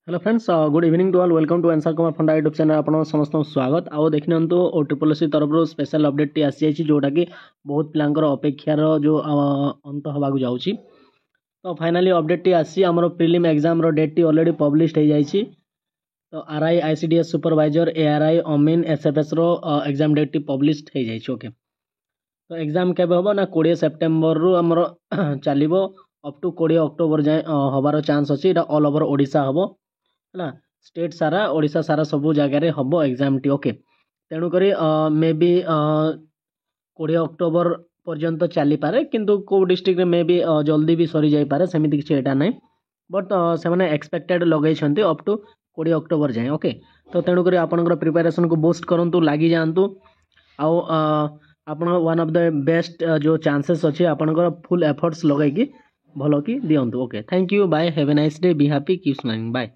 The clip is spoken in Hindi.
Hello friends, good evening to all. Welcome to एनसर कुमार फंडा यूट्यूब चैनल आप समस्त स्वागत। आउ देखि नियंतु ओ ट्रिपल एससी तरफ स्पेशल अपडेट टी आसी जाइछि जोटा कि बहुत पिलांकर अपेक्षार जो अंत होबाकू जाउछि। तो फाइनली अपडेट टी आसी हमर प्रीलिम एग्जाम रो डेट टी ऑलरेडी पब्लिश्ड हो जाइछि। तो आरआई आईसीडीएस सुपरवाइजर एआरआई अमीन एसएफएस रो एग्जाम डेट टी पब्लिश्ड हो जाइछि। ओके, तो एग्जाम केबे होबो ना 20 सेप्टेम्बर रु हमर चलिबो अप टू 20 अक्टोबर जाए होबार चांस अछि। एटा ऑल ओवर ओडिशा होबो है स्टेट सारा ओडिशा सारा सबू जगह हम एग्जाम टी। ओके, तेणुक मे बी 20 अक्टोबर पर्यंत चली पारे, किंतु को डिस्ट्रिक्ट मे बी जल्दी भी सरी जाई पारे, सेमिति किछि एटा नै। बट से माने एक्सपेक्टेड लगै छन्ती अप टू 20 अक्टोबर जाए। ओके, तो तेणुक आपनकर प्रिपरेशन को बूस्ट करंतु, लागि जांतु। आउ आपण वन ऑफ द बेस्ट जो चांसेस अछि आपनकर फुल एफर्ट्स लगाई कि भलो कि दियंतु। Okay, thank you, bye, have a nice day, be happy, keep smiling, bye.